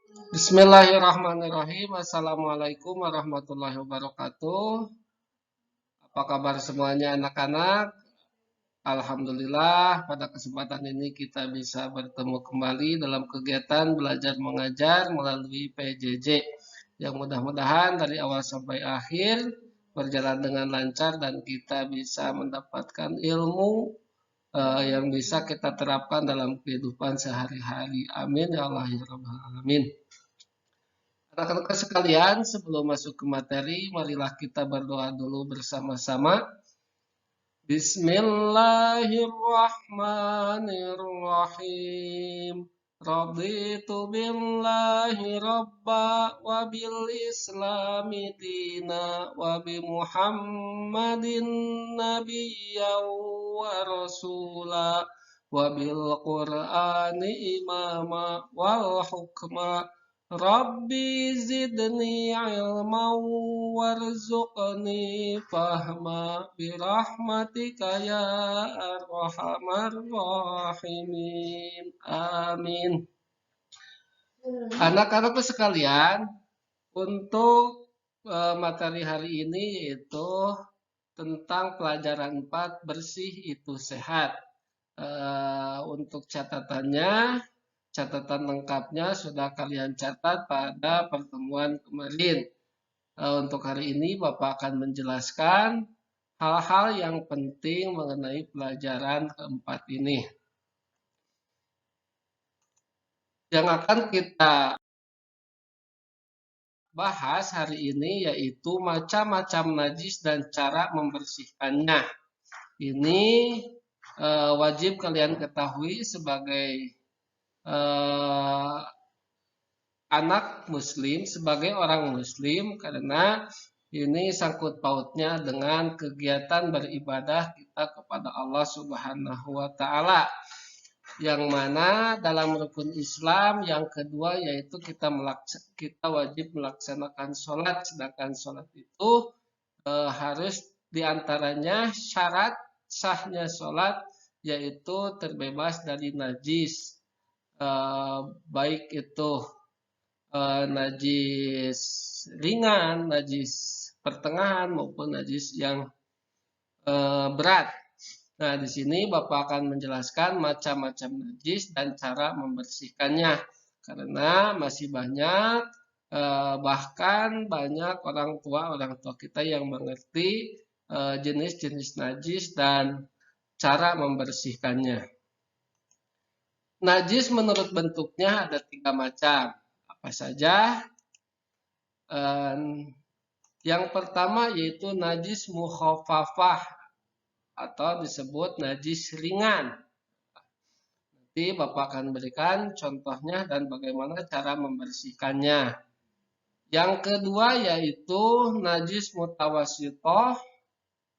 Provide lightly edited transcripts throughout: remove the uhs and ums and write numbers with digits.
Bismillahirrahmanirrahim. Assalamualaikum warahmatullahi wabarakatuh. Apa kabar semuanya anak-anak? Alhamdulillah pada kesempatan ini kita bisa bertemu kembali dalam kegiatan belajar mengajar melalui PJJ. Yang mudah-mudahan dari awal sampai akhir berjalan dengan lancar dan kita bisa mendapatkan ilmu yang bisa kita terapkan dalam kehidupan sehari-hari. Amin ya Allah ya Rabbal Alamin. Anak-anak sekalian, sebelum masuk ke materi, marilah kita berdoa dulu bersama-sama. Bismillahirrahmanirrahim. Raditu billahi rabba wa bil islami dina wa bi muhammadin nabiyya wa rasula wa bil qur'ani imama wal hukma. Rabbi zidni ilma warzuqni fahma birahmatika ya arhamar rahimin. Amin. Anak-anakku sekalian, untuk materi hari ini yaitu tentang pelajaran 4 bersih itu sehat. Untuk catatan lengkapnya sudah kalian catat pada pertemuan kemarin. Untuk hari ini Bapak akan menjelaskan hal-hal yang penting mengenai pelajaran keempat ini. Yang akan kita bahas hari ini yaitu macam-macam najis dan cara membersihkannya. Ini wajib kalian ketahui sebagai anak muslim, sebagai orang muslim, karena ini sangkut pautnya dengan kegiatan beribadah kita kepada Allah Subhanahu wa Ta'ala, yang mana dalam rukun Islam yang kedua yaitu kita wajib melaksanakan sholat, sedangkan sholat itu harus diantaranya syarat sahnya sholat yaitu terbebas dari najis, baik itu najis ringan, najis pertengahan maupun najis yang berat. Nah, di sini Bapak akan menjelaskan macam-macam najis dan cara membersihkannya. Karena masih banyak, bahkan banyak orang tua kita yang mengerti jenis-jenis najis dan cara membersihkannya. Najis menurut bentuknya ada 3 macam. Apa saja? Yang pertama yaitu najis mukhafafah atau disebut najis ringan. Nanti Bapak akan berikan contohnya dan bagaimana cara membersihkannya. Yang kedua yaitu najis mutawassithah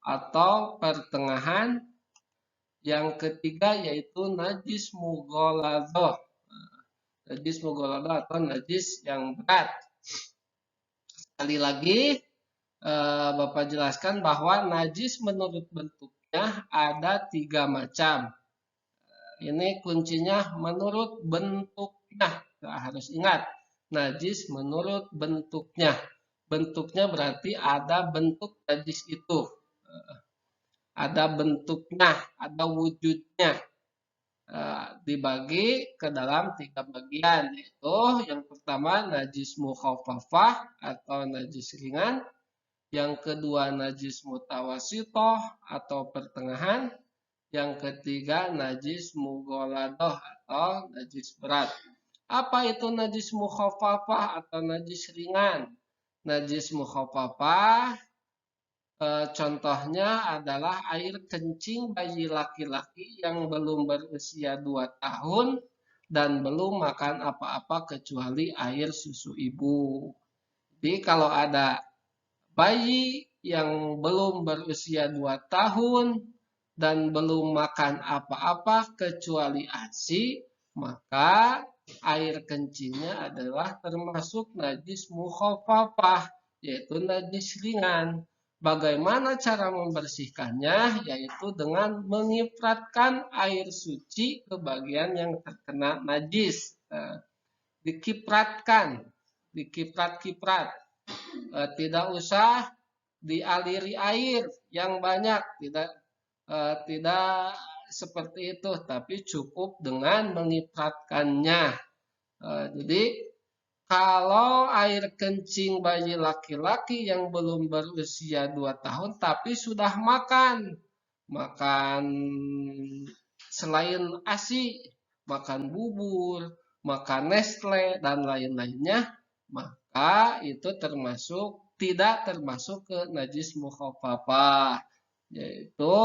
atau pertengahan. Yang ketiga yaitu najis mughaladhah. Najis mughaladhah atau najis yang berat. Sekali lagi Bapak jelaskan bahwa najis menurut bentuknya ada 3 macam. Ini kuncinya menurut bentuknya. Nah, harus ingat, najis menurut bentuknya. Bentuknya berarti ada bentuk najis itu. Ada bentuknya, ada wujudnya. Dibagi ke dalam 3 bagian, yaitu yang pertama najis mukhafafah atau najis ringan, yang kedua najis mutawassithah atau pertengahan, yang ketiga najis mughaladhah atau najis berat. Apa itu najis mukhafafah atau najis ringan? Najis mukhafafah contohnya adalah air kencing bayi laki-laki yang belum berusia 2 tahun dan belum makan apa-apa kecuali air susu ibu. Jadi kalau ada bayi yang belum berusia 2 tahun dan belum makan apa-apa kecuali ASI, maka air kencingnya adalah termasuk najis mukhafafah, yaitu najis ringan. Bagaimana cara membersihkannya? Yaitu dengan mengipratkan air suci ke bagian yang terkena najis. dikipratkan, dikiprat-kiprat. Tidak usah dialiri air yang banyak, tidak seperti itu, tapi cukup dengan mengipratkannya. Jadi kalau air kencing bayi laki-laki yang belum berusia 2 tahun tapi sudah makan, makan selain ASI, makan bubur, makan Nestle dan lain-lainnya, maka itu tidak termasuk ke najis mukhafafah, yaitu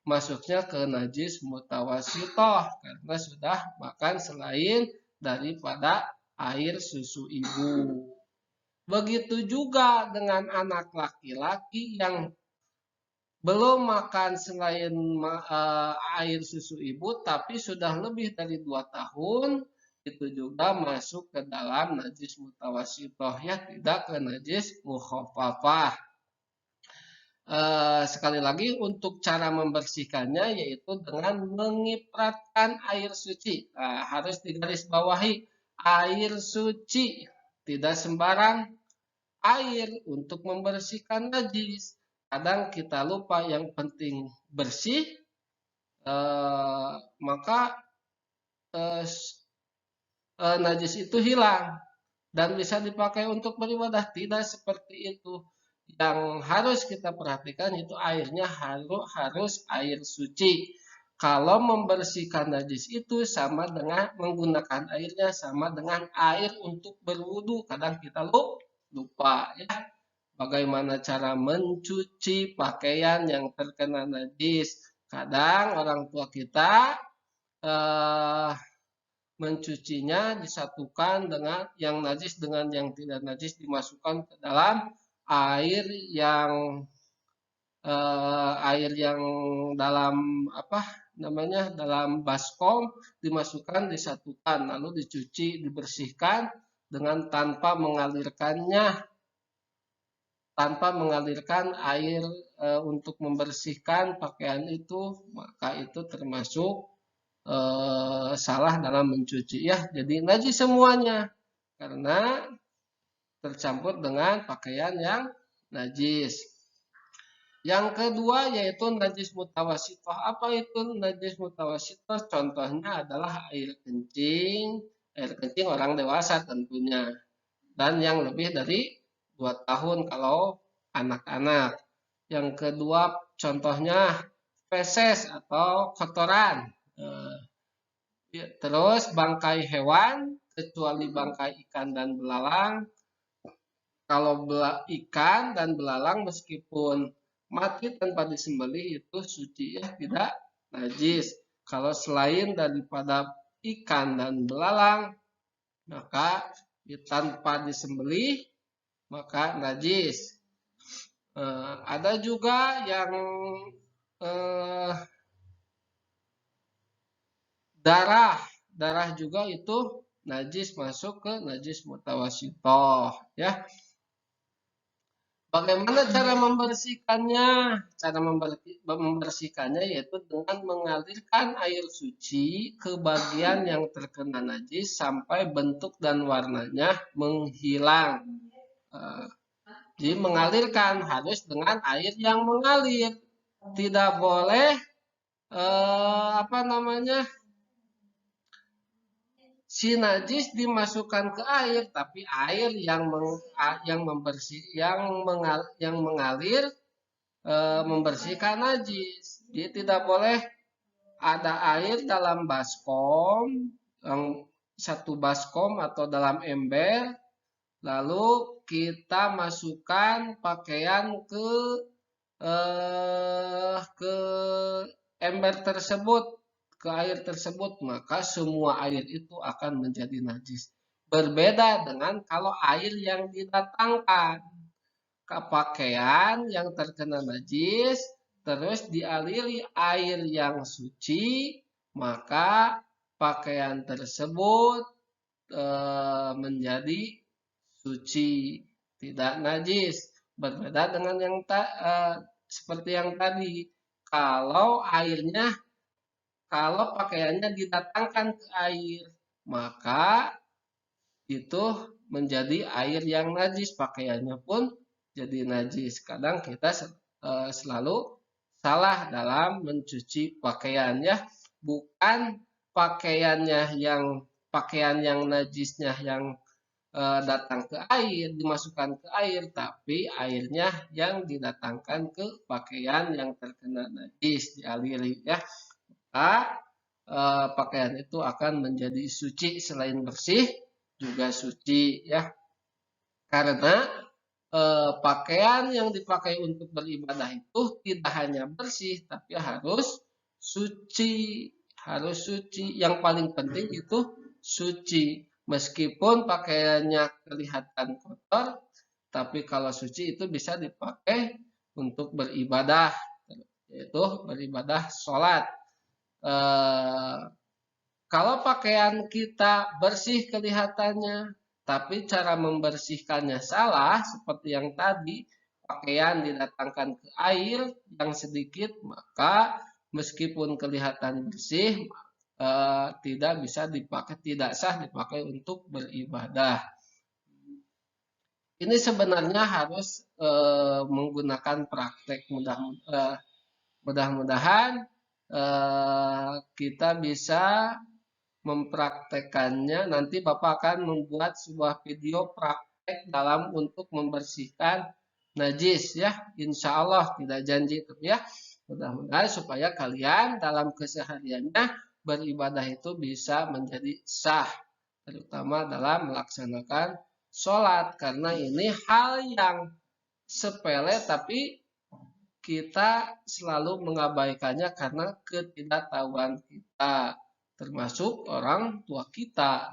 masuknya ke najis mutawasitoh karena sudah makan selain daripada air susu ibu. Begitu juga dengan anak laki-laki yang belum makan selain air susu ibu tapi sudah lebih dari 2 tahun, itu juga masuk ke dalam najis mutawasitoh, ya, tidak ke najis mukhafafah. Sekali lagi untuk cara membersihkannya yaitu dengan mengipratkan air suci. Harus digarisbawahi, air suci, tidak sembarang air untuk membersihkan najis. Kadang kita lupa yang penting bersih, maka najis itu hilang dan bisa dipakai untuk beribadah. Tidak seperti itu. Yang harus kita perhatikan itu airnya harus air suci. Kalau membersihkan najis itu sama dengan menggunakan airnya sama dengan air untuk berwudu. Kadang kita lupa, ya. Bagaimana cara mencuci pakaian yang terkena najis. Kadang orang tua kita mencucinya disatukan dengan yang najis dengan yang tidak najis, dimasukkan ke dalam air yang dalam dalam baskom, dimasukkan, disatukan, lalu dicuci, dibersihkan dengan tanpa mengalirkan air untuk membersihkan pakaian itu, maka itu termasuk salah dalam mencuci, ya. Jadi najis semuanya karena tercampur dengan pakaian yang najis. Yang kedua yaitu najis mutawasitoh. Apa itu najis mutawasitoh? Contohnya adalah air kencing orang dewasa tentunya, dan yang lebih dari 2 tahun kalau anak-anak. Yang kedua contohnya feses atau kotoran. Terus bangkai hewan, kecuali bangkai ikan dan belalang. Kalau ikan dan belalang meskipun mati tanpa disembelih itu suci, ya, tidak najis. Kalau selain daripada ikan dan belalang, maka tanpa disembelih maka najis. Ada juga yang darah juga itu najis, masuk ke najis mutawasitoh, ya. Bagaimana cara membersihkannya? Cara membersihkannya yaitu dengan mengalirkan air suci ke bagian yang terkena najis sampai bentuk dan warnanya menghilang. Jadi mengalirkan harus dengan air yang mengalir. Tidak boleh si najis dimasukkan ke air, tapi air yang mengalir membersihkan najis. Jadi tidak boleh ada air dalam baskom, satu baskom atau dalam ember, lalu kita masukkan pakaian ke ember tersebut, ke air tersebut, maka semua air itu akan menjadi najis. Berbeda dengan kalau air yang didatangkan ke pakaian yang terkena najis, terus dialiri air yang suci, maka pakaian tersebut menjadi suci, tidak najis. Berbeda dengan yang seperti yang tadi, kalau pakaiannya didatangkan ke air, maka itu menjadi air yang najis, pakaiannya pun jadi najis. Kadang kita selalu salah dalam mencuci pakaian ya, bukan pakaian yang najisnya yang datang ke air, dimasukkan ke air, tapi airnya yang didatangkan ke pakaian yang terkena najis, dialiri ya. Maka pakaian itu akan menjadi suci, selain bersih juga suci ya. Karena pakaian yang dipakai untuk beribadah itu tidak hanya bersih, tapi harus suci. Harus suci. Yang paling penting itu suci. Meskipun pakaiannya kelihatan kotor, tapi kalau suci itu bisa dipakai untuk beribadah, yaitu beribadah sholat. Kalau pakaian kita bersih kelihatannya, tapi cara membersihkannya salah, seperti yang tadi, pakaian didatangkan ke air yang sedikit, maka meskipun kelihatan bersih, tidak bisa dipakai, tidak sah dipakai untuk beribadah. Ini sebenarnya harus menggunakan praktek, mudah-mudahan kita bisa mempraktekannya. Nanti Bapak akan membuat sebuah video praktek dalam untuk membersihkan najis ya. Insya Allah, tidak janji ya. Mudah-mudahan supaya kalian dalam kesehariannya beribadah itu bisa menjadi sah, terutama dalam melaksanakan sholat, karena ini hal yang sepele tapi kita selalu mengabaikannya karena ketidaktahuan kita, termasuk orang tua kita.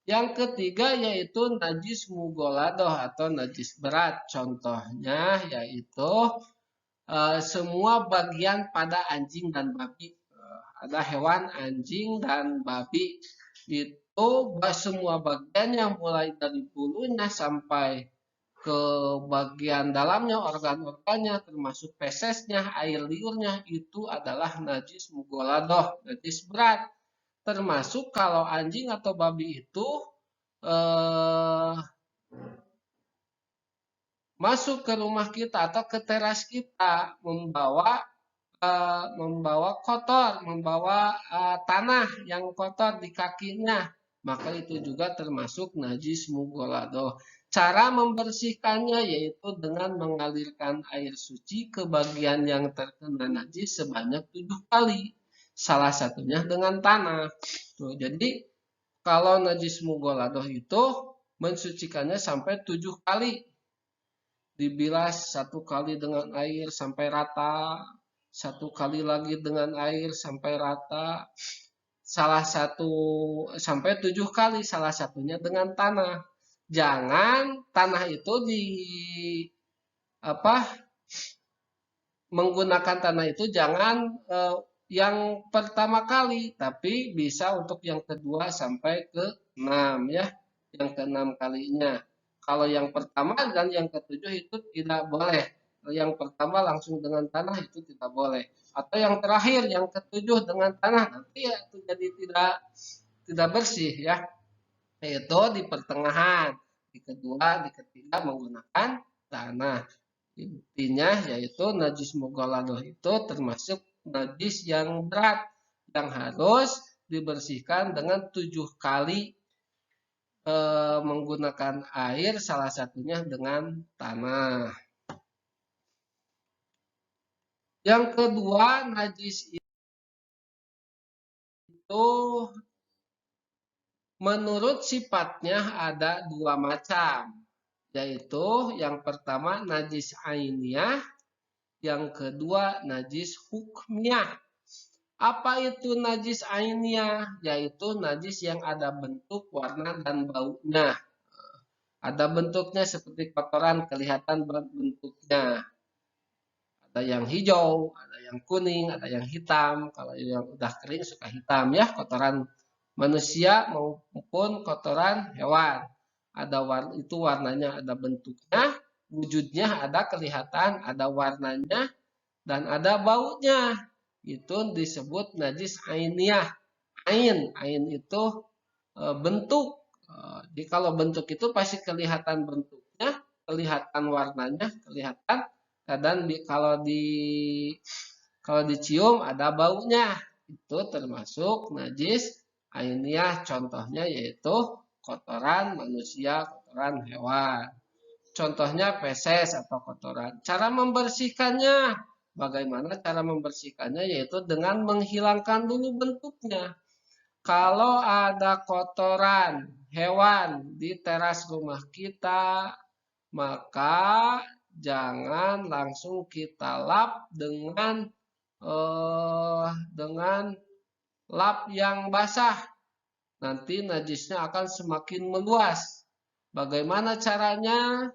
Yang ketiga yaitu najis mugoladoh atau najis berat. Contohnya yaitu semua bagian pada anjing dan babi. Ada hewan anjing dan babi, itu semua bagian yang mulai dari bulunya sampai ke bagian dalamnya, organ-organnya, termasuk fesesnya, air liurnya, itu adalah najis mugoladoh, najis berat. Termasuk kalau anjing atau babi itu masuk ke rumah kita atau ke teras kita membawa kotor, membawa tanah yang kotor di kakinya, maka itu juga termasuk najis mugoladoh. Cara membersihkannya yaitu dengan mengalirkan air suci ke bagian yang terkena najis sebanyak 7 kali. Salah satunya dengan tanah. Tuh, jadi kalau najis mugoladoh itu mensucikannya sampai 7 kali. Dibilas 1 kali dengan air sampai rata, 1 kali lagi dengan air sampai rata, salah satu sampai 7 kali, salah satunya dengan tanah. Jangan tanah itu menggunakan tanah itu jangan yang pertama kali, tapi bisa untuk yang kedua sampai ke 6 ya, yang ke-6 kalinya. Kalau yang pertama dan yang ke-7 itu tidak boleh. Yang pertama langsung dengan tanah itu tidak boleh. Atau yang terakhir yang ke-7 dengan tanah, nanti ya itu jadi tidak bersih ya. Yaitu di pertengahan, di kedua, di ketiga menggunakan tanah. Intinya yaitu najis mugoladoh itu termasuk najis yang berat yang harus dibersihkan dengan 7 kali menggunakan air, salah satunya dengan tanah. Yang kedua, najis itu menurut sifatnya ada 2 macam, yaitu yang pertama najis ainiyah, yang kedua najis hukmiyah. Apa itu najis ainiyah? Yaitu najis yang ada bentuk, warna, dan baunya. Ada bentuknya seperti kotoran, kelihatan bentuknya. Ada yang hijau, ada yang kuning, ada yang hitam. Kalau yang udah kering suka hitam ya, kotoran manusia maupun kotoran hewan. Ada itu warnanya, ada bentuknya, wujudnya ada kelihatan, ada warnanya, dan ada baunya. Itu disebut najis ainiyah. Ain itu bentuk, Jadi kalau bentuk itu pasti kelihatan bentuknya, kelihatan warnanya, kelihatan. Dan kalau dicium ada baunya. Itu termasuk najis ainiyah. Contohnya yaitu kotoran manusia, kotoran hewan. Contohnya feses atau kotoran. Cara membersihkannya, bagaimana cara membersihkannya? Yaitu dengan menghilangkan dulu bentuknya. Kalau ada kotoran hewan di teras rumah kita, maka jangan langsung kita lap dengan lap yang basah. Nanti najisnya akan semakin meluas. Bagaimana caranya?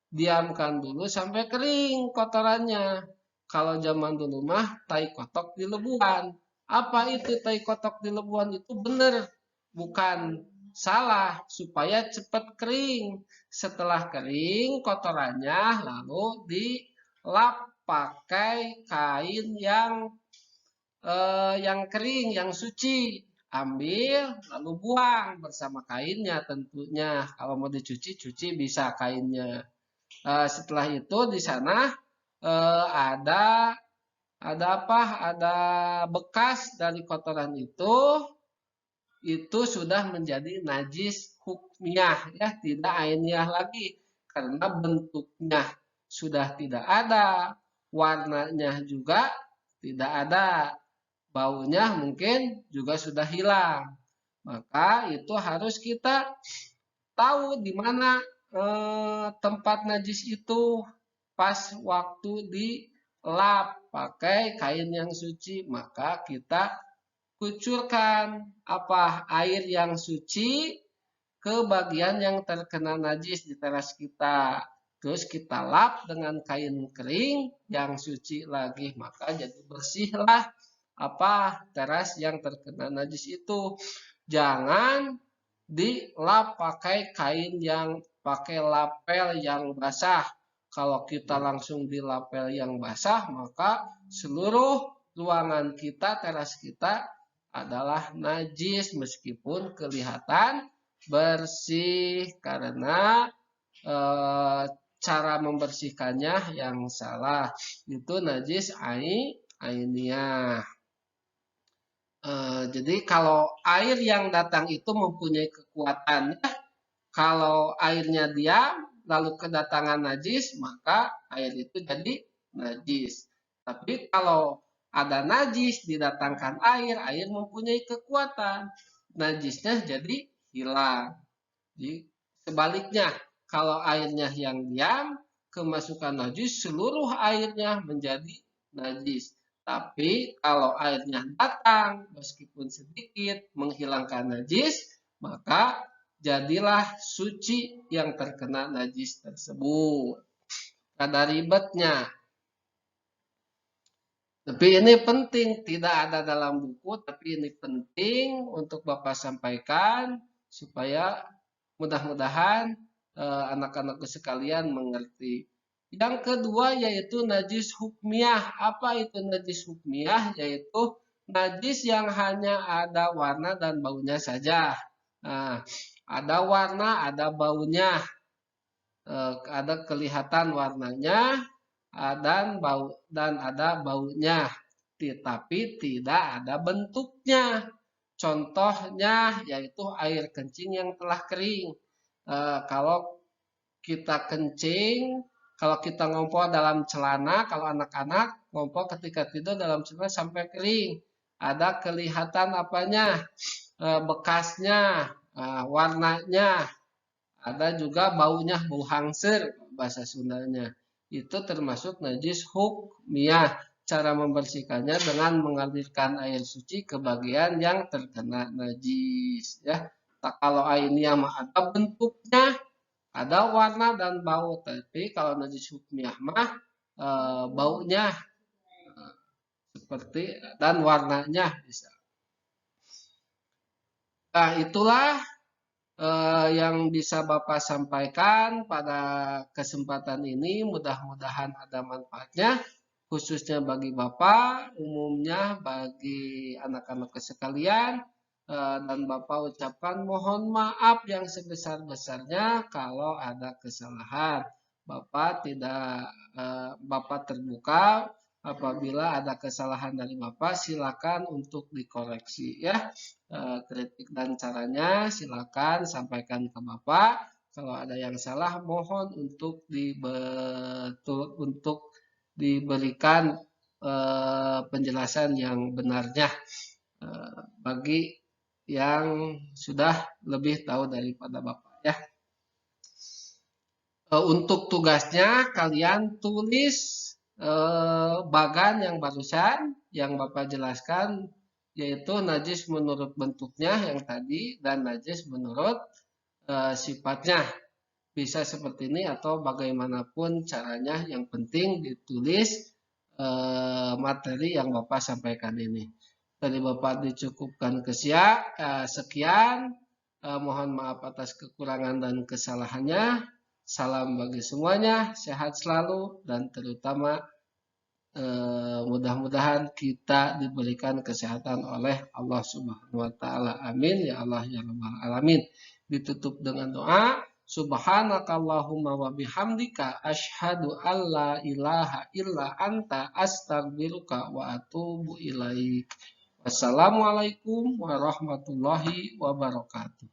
Diamkan dulu sampai kering kotorannya. Kalau zaman dulu mah tai kotok di lebuhan. Apa itu tai kotok di lebuhan? Itu benar, bukan salah, supaya cepat kering. Setelah kering kotorannya lalu dilap pakai kain yang kering, yang suci. Ambil lalu buang bersama kainnya tentunya. Kalau mau dicuci, cuci bisa kainnya. Setelah itu di sana ada apa? Ada bekas dari kotoran itu sudah menjadi najis hukmiyah, ya, tidak ainiyah lagi karena bentuknya sudah tidak ada, warnanya juga tidak ada, baunya mungkin juga sudah hilang. Maka itu harus kita tahu di mana tempat najis itu pas waktu dilap pakai kain yang suci, maka kita kucurkan apa air yang suci ke bagian yang terkena najis di teras kita. Terus kita lap dengan kain kering yang suci lagi, maka jadi bersihlah apa teras yang terkena najis itu. Jangan dilap pakai kain yang pakai lapel yang basah. Kalau kita langsung dilapel yang basah, maka seluruh ruangan kita, teras kita adalah najis meskipun kelihatan bersih karena cara membersihkannya yang salah. Itu najis ainiyah. Jadi kalau air yang datang itu mempunyai kekuatan, kalau airnya diam lalu kedatangan najis, maka air itu jadi najis. Tapi kalau ada najis didatangkan air mempunyai kekuatan, najisnya jadi hilang. Jadi sebaliknya, kalau airnya yang diam, kemasukan najis, seluruh airnya menjadi najis. Tapi kalau airnya datang, meskipun sedikit, menghilangkan najis, maka jadilah suci yang terkena najis tersebut. Ada ribetnya. Tapi ini penting, tidak ada dalam buku, tapi ini penting untuk Bapak sampaikan supaya mudah-mudahan anak-anakku sekalian mengerti. Yang kedua yaitu najis hukmiyah. Apa itu najis hukmiyah? Yaitu najis yang hanya ada warna dan baunya saja. Nah, ada warna, ada baunya, ada kelihatan warnanya, dan ada baunya, tetapi tidak ada bentuknya. Contohnya yaitu air kencing yang telah kering. Kalau kita kencing, kalau kita ngompol dalam celana, kalau anak-anak ngompol ketika tidur dalam celana sampai kering, ada kelihatan apanya, bekasnya, warnanya, ada juga baunya, bau hangser bahasa Sundanya. Itu termasuk najis hukmiyah. Cara membersihkannya dengan mengalirkan air suci ke bagian yang terkena najis. Ya, kalau ainiyah mah ada bentuknya, ada warna dan bau. Tapi kalau najis hukmiyah mah baunya seperti dan warnanya bisa. Nah, itulah yang bisa Bapak sampaikan pada kesempatan ini. Mudah-mudahan ada manfaatnya, khususnya bagi Bapak, umumnya bagi anak-anak sekalian. dan Bapak ucapkan mohon maaf yang sebesar-besarnya kalau ada kesalahan. Bapak terbuka apabila ada kesalahan dari Bapak, silakan untuk dikoreksi ya. Kritik dan caranya silakan sampaikan ke Bapak. Kalau ada yang salah mohon untuk diberikan penjelasan yang benarnya bagi yang sudah lebih tahu daripada Bapak ya. Untuk tugasnya kalian tulis bagan yang barusan yang Bapak jelaskan, yaitu najis menurut bentuknya yang tadi dan najis menurut sifatnya. Bisa seperti ini atau bagaimanapun caranya, yang penting ditulis materi yang Bapak sampaikan ini. Dari Bapak dicukupkan sekian. Mohon maaf atas kekurangan dan kesalahannya. Salam bagi semuanya, sehat selalu, dan terutama mudah-mudahan kita diberikan kesehatan oleh Allah Subhanahu wa taala. Amin ya Allah ya rabbal alamin. Ditutup dengan doa, subhanakallahumma wa bihamdika asyhadu alla ilaha illa anta astaghfiruka wa atubu ilaik. Wassalamualaikum warahmatullahi wabarakatuh.